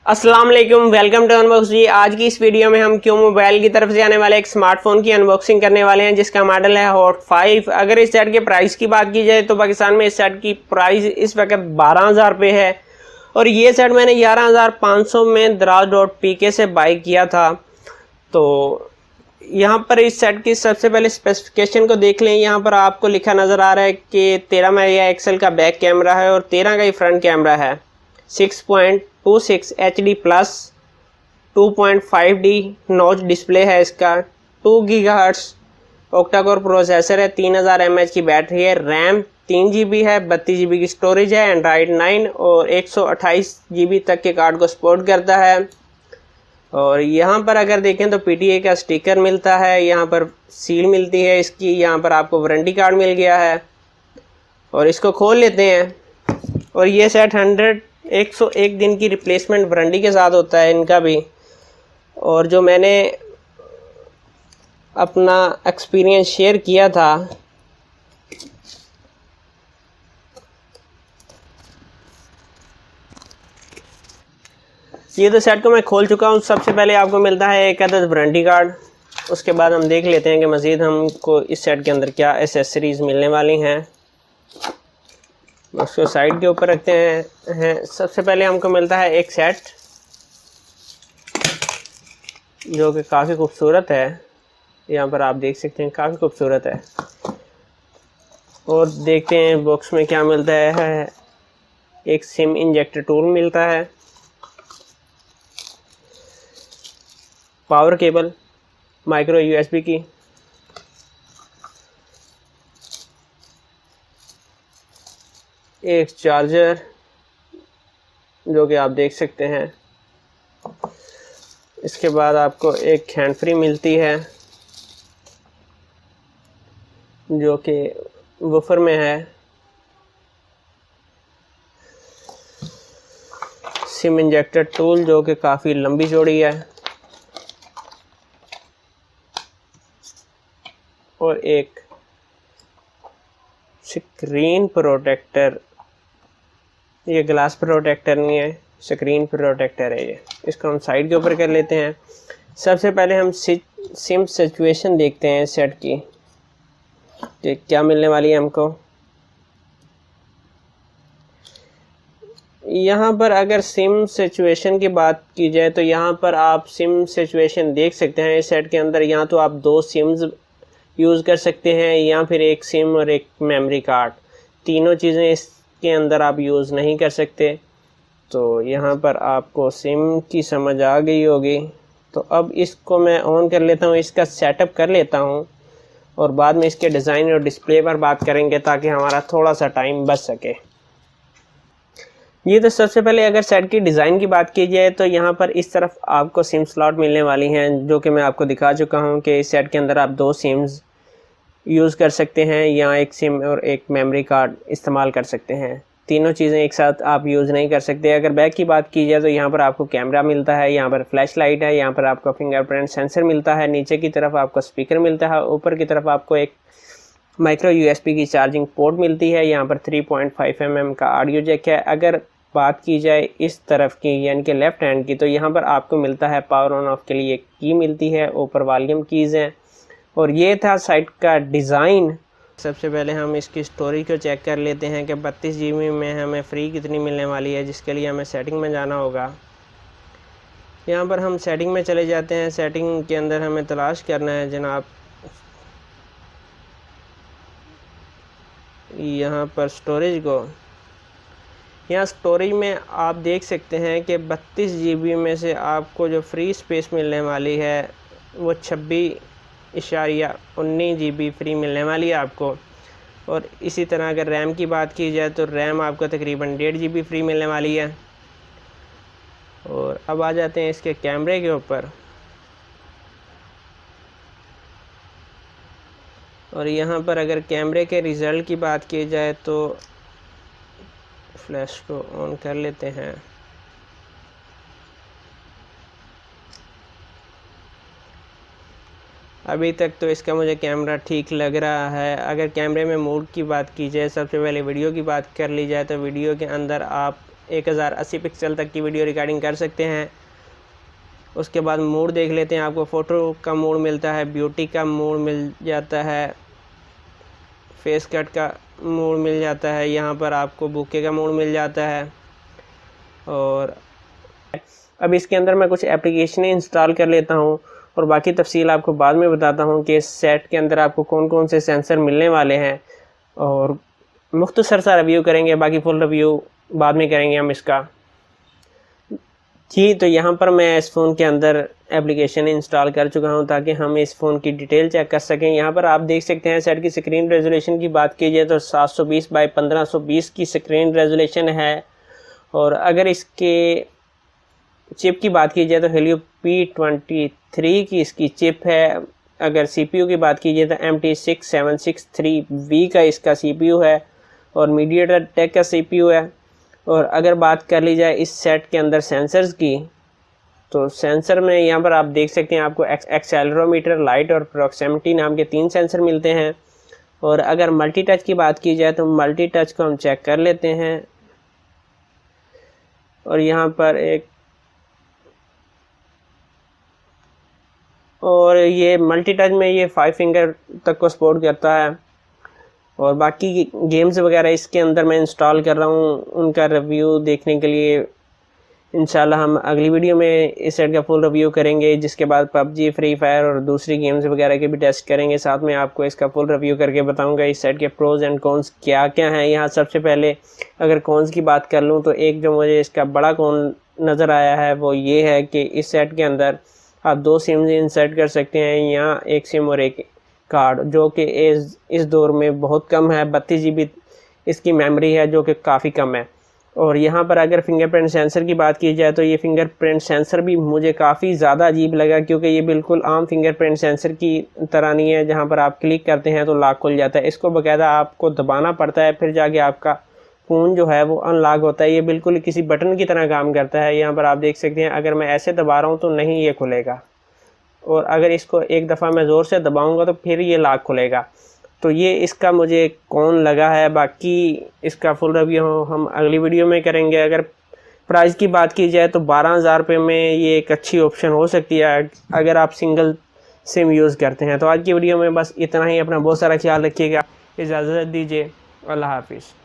अस्सलाम वालेकुम, welcome to unbox जी। आज की इस वीडियो में हम क्यों मोबाइल की तरफ से आने वाले एक स्मार्टफोन की अनबॉक्सिंग करने वाले हैं जिसका मॉडल है हॉट 5। अगर इस सेट के प्राइस की बात की जाए तो पाकिस्तान में इस सेट की प्राइस इस वक्त 12,000 रुपये है और ये सेट मैंने 11,500 में दराज.pk से बाई किया था। तो यहाँ पर इस सेट की सबसे पहले स्पेसिफिकेशन को देख लें। यहाँ पर आपको लिखा नज़र आ रहा है कि 13 मेगापिक्सल का बैक कैमरा है और 13 का ही फ्रंट कैमरा है। 6.26 HD plus 2.5D notch display है इसका। 2 GHz ऑक्टा-कोर प्रोसेसर है। 3000 mAh की बैटरी है। रैम 3 GB है। 32 GB की स्टोरेज है। एंड्रॉयड 9 और 128 GB तक के कार्ड को सपोर्ट करता है। और यहाँ पर अगर देखें तो PTA का स्टिकर मिलता है, यहाँ पर सील मिलती है इसकी, यहाँ पर आपको वारंटी कार्ड मिल गया है। और इसको खोल लेते हैं और ये सेट 101 दिन की रिप्लेसमेंट वारंटी के साथ होता है इनका भी। और जो मैंने अपना एक्सपीरियंस शेयर किया था ये तो सेट को मैं खोल चुका हूँ। सबसे पहले आपको मिलता है एक अदद वारंटी कार्ड। उसके बाद हम देख लेते हैं कि मज़ीद हमको इस सेट के अंदर क्या एसेसरीज़ मिलने वाली हैं। उसको साइड के ऊपर रखते हैं। सबसे पहले हमको मिलता है एक सेट जो कि काफ़ी खूबसूरत है। यहाँ पर आप देख सकते हैं काफ़ी खूबसूरत है। और देखते हैं बॉक्स में क्या मिलता है। एक सिम इंजेक्टर टूल मिलता है, पावर केबल माइक्रो USB की, एक चार्जर जो कि आप देख सकते हैं। इसके बाद आपको एक हैंड फ्री मिलती है जो कि वूफर में है। सिम इंजेक्टर टूल जो कि काफ़ी लंबी चौड़ी है और एक स्क्रीन प्रोटेक्टर। ये ग्लास प्रोटेक्टर नहीं है, स्क्रीन प्रोटेक्टर है ये। इसको हम साइड के ऊपर कर लेते हैं। सबसे पहले हम सिम सिचुएशन देखते हैं सेट की कि क्या मिलने वाली है हमको। यहाँ पर अगर सिम सिचुएशन की बात की जाए तो यहाँ पर आप सिम सिचुएशन देख सकते हैं। इस सेट के अंदर या तो आप 2 सिम्स यूज़ कर सकते हैं या फिर एक सिम और एक मेमोरी कार्ड। तीनों चीज़ें इसके अंदर आप यूज़ नहीं कर सकते। तो यहाँ पर आपको सिम की समझ आ गई होगी। तो अब इसको मैं ऑन कर लेता हूँ, इसका सेटअप कर लेता हूँ और बाद में इसके डिज़ाइन और डिस्प्ले पर बात करेंगे ताकि हमारा थोड़ा सा टाइम बच सके। ये तो सबसे पहले अगर सेट की डिज़ाइन की बात की जाए तो यहाँ पर इस तरफ आपको सिम स्लॉट मिलने वाली हैं जो कि मैं आपको दिखा चुका हूँ कि इस सेट के अंदर आप 2 सिम्स यूज़ कर सकते हैं या एक सिम और एक मेमोरी कार्ड इस्तेमाल कर सकते हैं। तीनों चीज़ें एक साथ आप यूज़ नहीं कर सकते। अगर बैक की बात की जाए तो यहाँ पर आपको कैमरा मिलता है, यहाँ पर फ्लैश लाइट है, यहाँ पर आपको फिंगरप्रिंट सेंसर मिलता है, नीचे की तरफ आपको स्पीकर मिलता है, ऊपर की तरफ आपको एक माइक्रो USB की चार्जिंग पोर्ट मिलती है। यहाँ पर 3.5 mm का ऑडियो जैक है। अगर बात की जाए इस तरफ की यानी कि लेफ़्ट हैंड की तो यहाँ पर आपको मिलता है पावर ऑन ऑफ के लिए एक की मिलती है, ऊपर वॉल्यूम कीज़ हैं। और ये था साइट का डिज़ाइन। सबसे पहले हम इसकी स्टोरेज को चेक कर लेते हैं कि 32 GB में हमें फ्री कितनी मिलने वाली है, जिसके लिए हमें सेटिंग में जाना होगा। यहाँ पर हम सेटिंग में चले जाते हैं। सेटिंग के अंदर हमें तलाश करना है जनाब यहाँ पर स्टोरेज को। यहाँ स्टोरेज में आप देख सकते हैं कि 32 GB में से आपको जो फ्री स्पेस मिलने वाली है वो 26.19 GB फ्री मिलने वाली है आपको। और इसी तरह अगर रैम की बात की जाए तो रैम आपको तकरीबन 1.5 GB फ्री मिलने वाली है। और अब आ जाते हैं इसके कैमरे के ऊपर। और यहाँ पर अगर कैमरे के रिज़ल्ट की बात की जाए तो फ्लैश को ऑन कर लेते हैं। अभी तक तो इसका मुझे कैमरा ठीक लग रहा है। अगर कैमरे में मोड की बात की जाए, सबसे पहले वीडियो की बात कर ली जाए तो वीडियो के अंदर आप 1080 पिक्सल तक की वीडियो रिकॉर्डिंग कर सकते हैं। उसके बाद मोड देख लेते हैं, आपको फ़ोटो का मोड मिलता है, ब्यूटी का मोड मिल जाता है, फेस कट का मोड मिल जाता है, यहाँ पर आपको बुके का मोड मिल जाता है। और अब इसके अंदर मैं कुछ एप्लीकेशनें इंस्टॉल कर लेता हूँ और बाकी तफसील आपको बाद में बताता हूँ कि इस सेट के अंदर आपको कौन कौन से सेंसर मिलने वाले हैं, और मुख्तसर सा रिव्यू करेंगे, बाकी फुल रिव्यू बाद में करेंगे हम इसका। जी, तो यहाँ पर मैं इस फ़ोन के अंदर एप्लीकेशन इंस्टॉल कर चुका हूँ ताकि हम इस फ़ोन की डिटेल चेक कर सकें। यहाँ पर आप देख सकते हैं सेट की स्क्रीन रेजोल्यूशन की बात कीजिए तो 720 बाई 1520 की स्क्रीन रेजोल्यूशन है। और अगर इसके चिप की बात की जाए तो हेलियो P23 की इसकी चिप है। अगर CPU की बात कीजिए तो MT6763V का इसका CPU है और मीडियाटेक का CPU है। और अगर बात कर ली जाए इस सेट के अंदर सेंसर्स की, तो सेंसर में यहाँ पर आप देख सकते हैं आपको एक्सेलेरोमीटर, लाइट और प्रॉक्सिमिटी नाम के 3 सेंसर मिलते हैं। और अगर मल्टी टच की बात की जाए तो मल्टी टच को हम चेक कर लेते हैं, और यहाँ पर ये मल्टी टच में ये 5 फिंगर तक को सपोर्ट करता है। और बाकी गेम्स वगैरह इसके अंदर मैं इंस्टॉल कर रहा हूँ, उनका रिव्यू देखने के लिए इंशाल्लाह हम अगली वीडियो में इस सेट का फुल रिव्यू करेंगे, जिसके बाद PUBG, फ्री फायर और दूसरी गेम्स वगैरह के भी टेस्ट करेंगे। साथ में आपको इसका फुल रिव्यू करके बताऊंगा इस सेट के प्रोज एंड कॉन्स क्या क्या हैं। यहाँ सबसे पहले अगर कॉन्स की बात कर लूँ तो एक जो मुझे इसका बड़ा कॉन नज़र आया है वो ये है कि इस सेट के अंदर आप 2 सिम इंसर्ट कर सकते हैं, यहाँ एक सिम और एक कार्ड, जो कि इस दौर में बहुत कम है। 32 GB इसकी मेमोरी है जो कि काफ़ी कम है। और यहाँ पर अगर फिंगरप्रिंट सेंसर की बात की जाए तो ये फिंगरप्रिंट सेंसर भी मुझे काफ़ी ज़्यादा अजीब लगा, क्योंकि ये बिल्कुल आम फिंगरप्रिंट सेंसर की तरह नहीं है जहाँ पर आप क्लिक करते हैं तो लॉक खुल जाता है। इसको बाकायदा आपको दबाना पड़ता है, फिर जाके आपका फ़ोन जो है वो अनलॉक होता है। ये बिल्कुल किसी बटन की तरह काम करता है। यहाँ पर आप देख सकते हैं अगर मैं ऐसे दबा रहा हूँ तो नहीं ये खुलेगा, और अगर इसको एक दफ़ा मैं ज़ोर से दबाऊंगा तो फिर ये लॉक खुलेगा। तो ये इसका मुझे कौन लगा है। बाकी इसका फुल रिव्यू हम अगली वीडियो में करेंगे। अगर प्राइस की बात की जाए तो 12,000 रुपये में ये एक अच्छी ऑप्शन हो सकती है अगर आप सिंगल सिम यूज़ करते हैं। तो आज की वीडियो में बस इतना ही। अपना बहुत सारा ख्याल रखिएगा, इजाज़त दीजिए, अल्लाह हाफिज़।